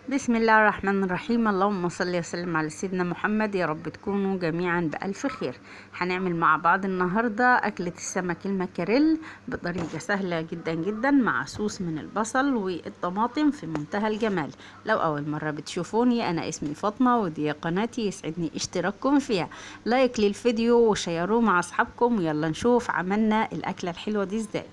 بسم الله الرحمن الرحيم. اللهم صل وسلم على سيدنا محمد. يا رب تكونوا جميعا بألف خير. هنعمل مع بعض النهاردة أكلة السمك المكاريل بطريقة سهلة جدا جدا مع صوص من البصل والطماطم في منتهى الجمال. لو أول مرة بتشوفوني، أنا اسمي فاطمة ودي قناتي، يسعدني اشتراككم فيها. لايك للفيديو وشيروه مع أصحابكم، ويلا نشوف عملنا الأكلة الحلوة دي ازاي.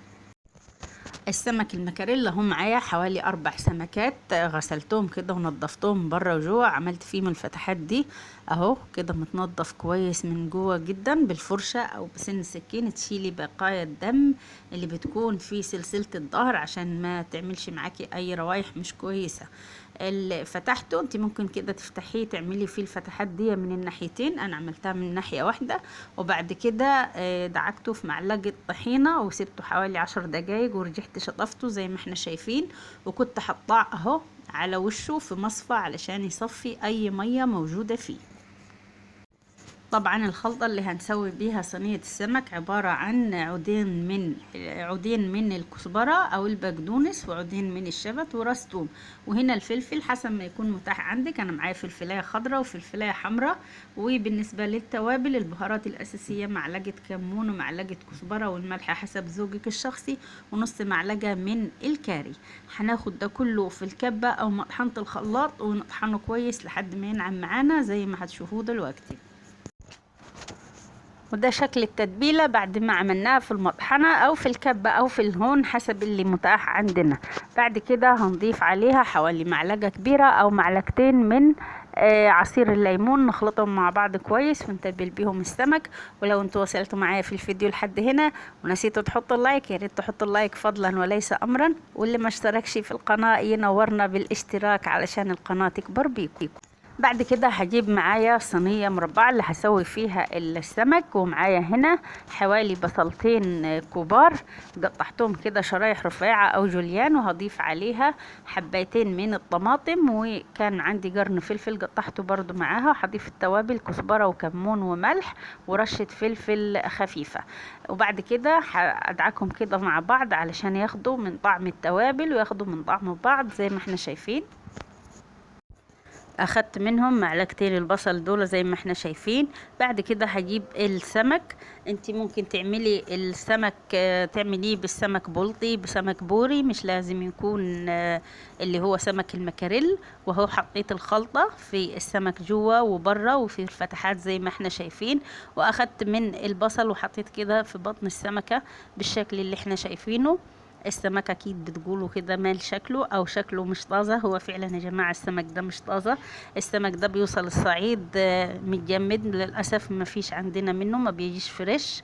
السمك المكاريلا هم معايا حوالي 4 سمكات، غسلتهم كده ونضفتهم بره وجوه، عملت فيهم الفتحات دي اهو كده، متنضف كويس من جوه جدا بالفرشة او بسن السكين. تشيلي بقايا الدم اللي بتكون في سلسلة الظهر عشان ما تعملش معاكي اي روايح مش كويسة. اللي فتحته انت ممكن كده تفتحيه تعملي فيه الفتحات دي من الناحيتين، انا عملتها من ناحية واحدة. وبعد كده دعكته في معلقة طحينة وسبته حوالي 10 دقايق، ورجعت شطفته زي ما احنا شايفين، وكنت حطاه اهو على وشه في مصفى علشان يصفي اي مية موجودة فيه. طبعا الخلطة اللي هنسوي بيها صينية السمك عبارة عن عودين من الكزبرة او البقدونس، وعودين من الشبت، وراس توم. وهنا الفلفل حسب ما يكون متاح عندك، انا معايا فلفلاية خضراء وفلفلاية حمراء. وبالنسبة للتوابل البهارات الاساسية معلقة كمون ومعلقة كزبرة والملح حسب ذوقك الشخصي، ونص معلقة من الكاري. هناخد ده كله في الكبة او مطحنة الخلاط ونطحنه كويس لحد ما ينعم معانا زي ما هتشوفوه دلوقتي. وده شكل التتبيلة بعد ما عملناها في المطحنة او في الكبة او في الهون حسب اللي متاح عندنا. بعد كده هنضيف عليها حوالي معلقة كبيرة او معلقتين من عصير الليمون، نخلطهم مع بعض كويس ونتبل بيهم السمك. ولو انتوا وصلتوا معايا في الفيديو لحد هنا ونسيتوا تحطوا اللايك، يا ريت تحطوا اللايك فضلا وليس امرا، واللي ما اشتركش في القناة ينورنا بالاشتراك علشان القناة تكبر بيكم. بعد كده هجيب معايا صينية مربعة اللي هسوي فيها السمك، ومعايا هنا حوالي بصلتين كبار قطعتهم كده شرايح رفيعة او جوليان، وهضيف عليها حبايتين من الطماطم، وكان عندي قرن فلفل قطعته برضو معاها. هضيف التوابل كزبرة وكمون وملح ورشة فلفل خفيفة، وبعد كده هدعكهم كده مع بعض علشان ياخدوا من طعم التوابل وياخدوا من طعم بعض زي ما احنا شايفين. اخدت منهم معلقتين البصل دول زي ما احنا شايفين. بعد كده هجيب السمك. انت ممكن تعملي السمك تعمليه بالسمك بلطي بسمك بوري، مش لازم يكون اللي هو سمك المكاريل. وهو حطيت الخلطة في السمك جوا وبره وفي الفتحات زي ما احنا شايفين. واخدت من البصل وحطيت كده في بطن السمكة بالشكل اللي احنا شايفينه. السمك اكيد بتقولوا كده مال شكله او شكله مش طازه، هو فعلا يا جماعه السمك ده مش طازه. السمك ده بيوصل الصعيد متجمد، للاسف ما فيش عندنا منه، ما بيجيش فريش.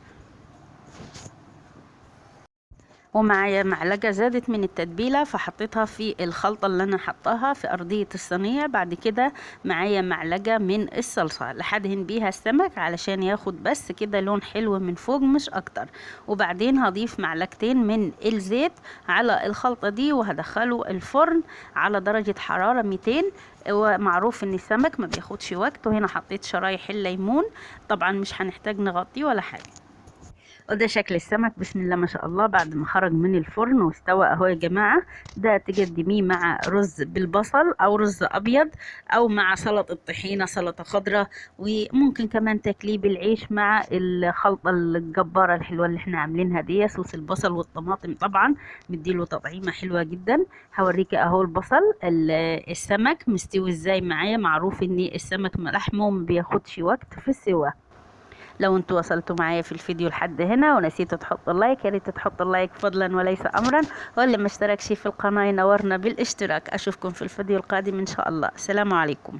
ومعايا معلقة زادت من التتبيلة فحطيتها في الخلطة اللي انا حطاها في ارضية الصينية. بعد كده معايا معلقة من الصلصة لحدهن بيها السمك علشان ياخد بس كده لون حلو من فوق مش اكتر. وبعدين هضيف معلقتين من الزيت على الخلطة دي وهدخله الفرن على درجة حرارة 200. ومعروف ان السمك ما بياخدش وقت. وهنا حطيت شرايح الليمون، طبعا مش هنحتاج نغطيه ولا حاجة. وده شكل السمك بسم الله ما شاء الله بعد ما خرج من الفرن واستوى اهو يا جماعة. ده تقدميه مع رز بالبصل او رز ابيض، او مع سلطة طحينة، سلطة خضراء. وممكن كمان تاكليه بالعيش مع الخلطة الجبارة الحلوة اللي احنا عاملينها دي، صوص البصل والطماطم طبعا مديله تطعيمة حلوة جدا. هوريك اهو البصل السمك مستوي ازاي معايا. معروف ان السمك لحمه ما بياخدش وقت في السوا. لو انتوا وصلتوا معايا في الفيديو لحد هنا ونسيتوا تحطوا اللايك، يا ريت تحطوا اللايك فضلا وليس امرا، واللي ما اشتركش في القناه ينورنا بالاشتراك. اشوفكم في الفيديو القادم ان شاء الله. السلام عليكم.